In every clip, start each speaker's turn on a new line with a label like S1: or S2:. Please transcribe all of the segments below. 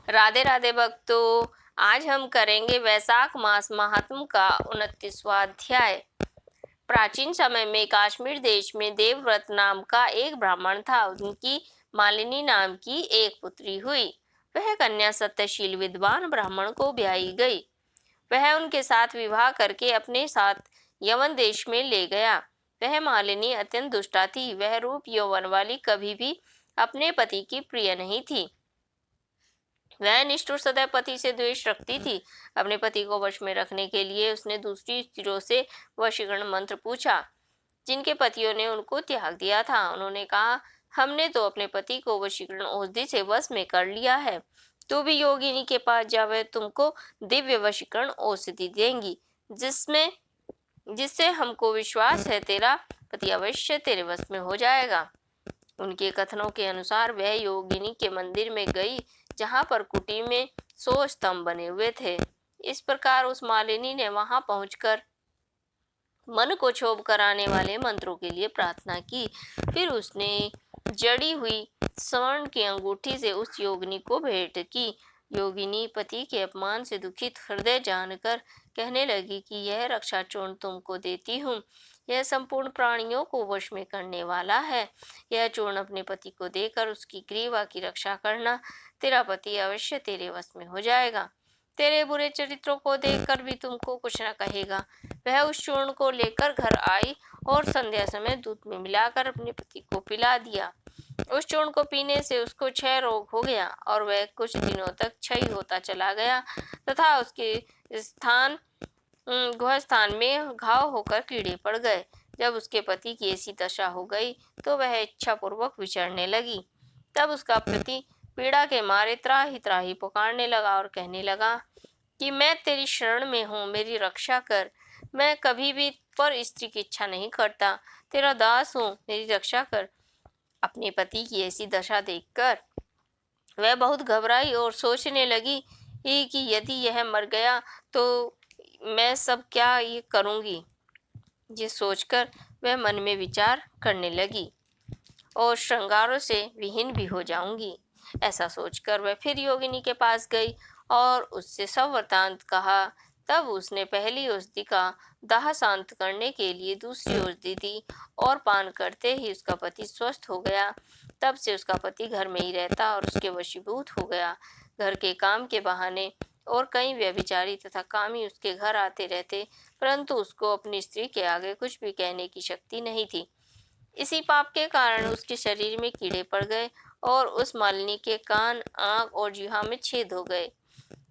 S1: राधे राधे भक्तों। आज हम करेंगे वैशाख मास महात्म का 29वां अध्याय। प्राचीन समय में काश्मीर देश में देवव्रत नाम का एक ब्राह्मण था। उनकी मालिनी नाम की एक पुत्री हुई। वह कन्या सत्यशील विद्वान ब्राह्मण को ब्याही गई। वह उनके साथ विवाह करके अपने साथ यवन देश में ले गया। वह मालिनी अत्यंत दुष्टा थी। वह रूप यौवन वाली कभी भी अपने पति की प्रिय नहीं थी। वह निष्ठुर सदैव पति से द्वेष रखती थी। अपने पति को वश में रखने के लिए उसने दूसरी स्त्रियों से वशीकरण मंत्र पूछा, जिनके पतियों ने उनको त्याग दिया था। उन्होंने कहा, हमने तो अपने पति को वशीकरण औषधि से वश में कर लिया है। तू भी योगिनी के पास जा, वह तुमको दिव्य वशीकरण औषधि देंगी, जिससे हमको विश्वास है तेरा पति अवश्य तेरे वश में हो जाएगा। उनके कथनों के अनुसार वह योगिनी के मंदिर में गई, जहाँ पर कुटी में 100 स्तंभ बने हुए थे। इस प्रकार उस मालिनी ने वहां पहुंचकर मन को क्षोभ कराने वाले मंत्रों के लिए प्रार्थना की। फिर उसने जड़ी हुई स्वर्ण की अंगूठी से उस योगिनी को भेंट की। योगिनी पति के अपमान से दुखित हृदय जानकर कहने लगी कि यह रक्षा चूर्ण तुमको देती हूँ। यह संपूर्ण प्राणियों को वश में करने वाला है। यह चूर्ण अपने पति को देकर उसकी ग्रीवा की रक्षा करना। तेरा पति अवश्य तेरे वश में हो जाएगा। तेरे बुरे चरित्रों को देखकर भी तुमको कुछ न कहेगा। वह उस चूर्ण को लेकर घर आई और संध्या समय दूध में मिलाकर अपने पति को पिला दिया। उस चूर्ण को पीने से उसको क्षय रोग हो गया और वह कुछ दिनों तक क्षय होता चला गया तथा उसके गुह स्थान में घाव होकर कीड़े पड़ गए। जब उसके पति की ऐसी दशा हो गई तो वह इच्छा पूर्वक विचरने लगी। तब उसका पति पीड़ा के मारे त्राही त्राही पुकारने लगा और कहने लगा कि मैं तेरी शरण में हूँ, मेरी रक्षा कर। मैं कभी भी पर स्त्री की इच्छा नहीं करता, तेरा दास हूँ, मेरी रक्षा कर। अपने पति की ऐसी दशा देखकर वह बहुत घबराई और सोचने लगी कि यदि यह मर गया तो मैं सब क्या ये करूँगी। ये सोचकर वह मन में विचार करने लगी और श्रृंगारों से विहीन भी हो जाऊंगी। ऐसा सोचकर वह फिर योगिनी के पास गई और उससे सब वृतांत कहा। तब उसने पहली औषधि का दाह शांत करने के लिए दूसरी औषधि दी और पान करते ही उसका पति स्वस्थ हो गया। तब से उसका पति घर में ही रहता और उसके वशीभूत हो गया। घर के काम के बहाने और कई व्यभिचारी तथा कामी उसके घर आते रहते, परंतु उसको अपनी स्त्री के आगे कुछ भी कहने की शक्ति नहीं थी। इसी पाप के कारण उसके शरीर में कीड़े पड़ गए और उस मालिनी के कान, आंख और जिह्वा में छेद हो गए।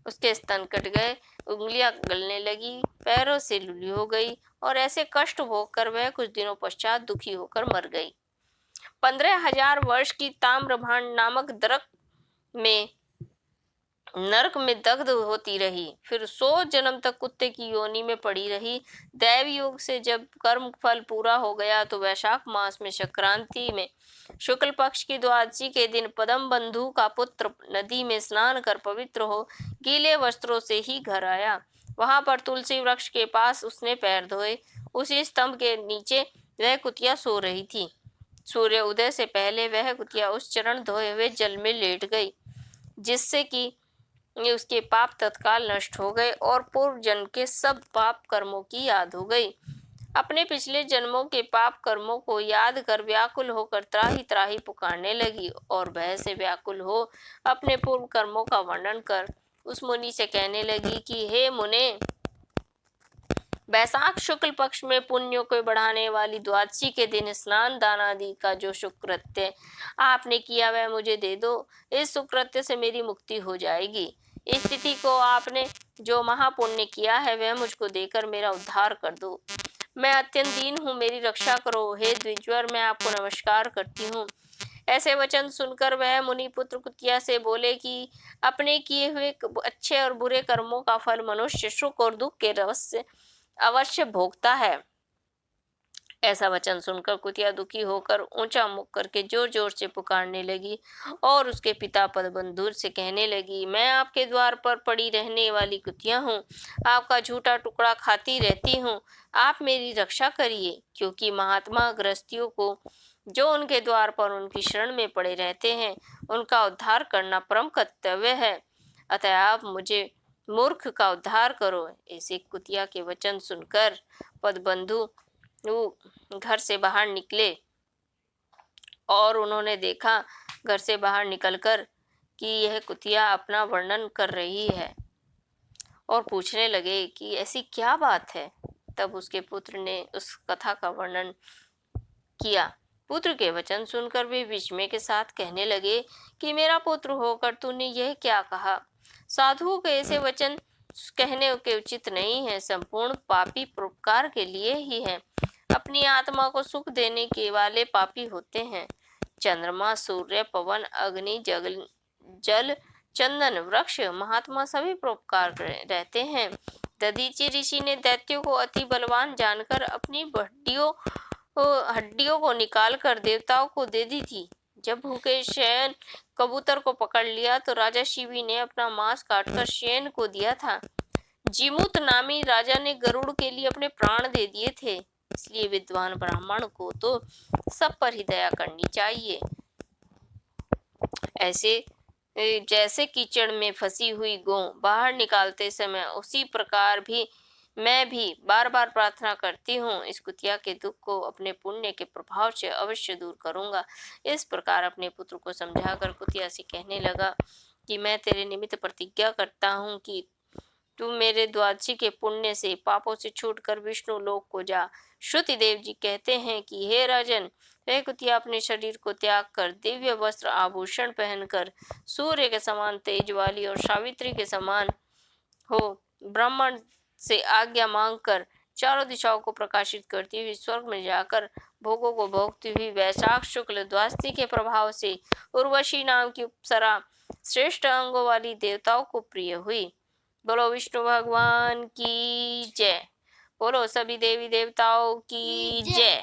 S1: उसके स्तन कट गए, उंगलियां गलने लगी, पैरों से लूली हो गई और ऐसे कष्ट भोगकर वह कुछ दिनों पश्चात दुखी होकर मर गई। 15,000 वर्ष की ताम्रभांड नामक नरक में दग्ध होती रही। फिर 100 जन्म तक कुत्ते की योनि में पड़ी रही। दैव योग से जब कर्म फल पूरा हो गया तो वैशाख मास में संक्रांति में शुक्ल पक्ष की द्वादशी के दिन पदम बंधु का पुत्र नदी में स्नान कर पवित्र हो गीले वस्त्रों से ही घर आया। वहां पर तुलसी वृक्ष के पास उसने पैर धोए। उसी स्तंभ के नीचे वह कुतिया सो रही थी। सूर्य उदय से पहले वह कुतिया उस चरण धोए हुए जल में लेट गई, जिससे कि उसके पाप तत्काल नष्ट हो गए और पूर्व जन्म के सब पाप कर्मों की याद हो गई। अपने पिछले जन्मों के पाप कर्मों को याद कर व्याकुल होकर त्राही त्राही पुकारने लगी और भय से व्याकुल हो अपने पूर्व कर्मों का वर्णन कर उस मुनि से कहने लगी कि हे मुने, वैशाख शुक्ल पक्ष में पुण्यों को बढ़ाने वाली द्वादशी के दिन स्नान दान आदि का जो सुकृत्य आपने किया वह मुझे दे दो। इस सुकृत्य से मेरी मुक्ति हो जाएगी। इस तिथि को आपने जो महापुण्य किया है वह मुझको देकर मेरा उद्धार कर दो। मैं अत्यंत दीन हूँ, मेरी रक्षा करो। हे द्विजवर, मैं आपको नमस्कार करती हूँ। ऐसे वचन सुनकर वह मुनि पुत्र कुतिया से बोले कि अपने किए हुए अच्छे और बुरे कर्मों का फल मनुष्य सुख और दुख के रस से अवश्य भोगता है। ऐसा वचन सुनकर कुतिया दुखी होकर ऊंचा मुख करके जोर जोर से पुकारने लगी और उसके पिता पदबंधु से कहने लगी, मैं आपके द्वार पर पड़ी रहने वाली कुतिया हूँ, आपका झूठा टुकड़ा खाती रहती हूँ। आप मेरी रक्षा करिए, क्योंकि महात्मा गृहस्थियों को जो उनके द्वार पर उनकी शरण में पड़े रहते हैं उनका उद्धार करना परम कर्तव्य है। अतः आप मुझे मूर्ख का उद्धार करो। ऐसे कुतिया के वचन सुनकर पदबंधु वो घर से बाहर निकले और उन्होंने देखा घर से बाहर निकलकर कि यह कुतिया अपना वर्णन कर रही है और पूछने लगे कि ऐसी क्या बात है। तब उसके पुत्र ने उस कथा का वर्णन किया। पुत्र के वचन सुनकर वे विस्मय के साथ कहने लगे कि मेरा पुत्र होकर तूने यह क्या कहा। साधुओं के ऐसे वचन कहने के उचित नहीं है। संपूर्ण पापी परोपकार के लिए ही है। अपनी आत्मा को सुख देने के वाले पापी होते हैं। चंद्रमा, सूर्य, पवन, अग्नि, जल, चंदन, वृक्ष, महात्मा सभी परोपकार रहते हैं। दधीचि ऋषि ने दैत्यों को अति बलवान जानकर अपनी हड्डियों को निकाल कर देवताओं को दे दी थी। जब भूखे शयन कबूतर को पकड़ लिया तो राजा शिवी ने अपना मांस काटकर शयन को दिया था। जिमुत नामी राजा ने गरुड़ के लिए अपने प्राण दे दिए थे। इसलिए विद्वान ब्राह्मण को तो सब पर ही दया करनी चाहिए। ऐसे जैसे कीचड़ में फंसी हुई गौ बाहर निकालते समय, उसी प्रकार भी मैं भी बार बार प्रार्थना करती हूँ। इस कुतिया के दुख को अपने पुण्य के प्रभाव से अवश्य दूर करूंगा। इस प्रकार अपने पुत्र को समझाकर कुतिया से कहने लगा कि मैं तेरे निमित्त प्रतिज्ञा करता हूँ कि तू मेरे द्वादशी के पुण्य से पापों से छूटकर विष्णु लोक को जा। श्रुति देव जी कहते हैं कि हे राजन, वह कुतिया अपने शरीर को त्याग कर दिव्य वस्त्र आभूषण पहनकर सूर्य के समान तेज वाली और सावित्री के समान हो ब्राह्मण से आज्ञा मांगकर चारों दिशाओं को प्रकाशित करती हुई स्वर्ग में जाकर भोगों को भोगती हुई वैशाख शुक्ल द्वादशी के प्रभाव से उर्वशी नाम की अप्सरा श्रेष्ठ अंगों वाली देवताओं को प्रिय हुई। बोलो विष्णु भगवान की जय। बोलो सभी देवी देवताओं की जय।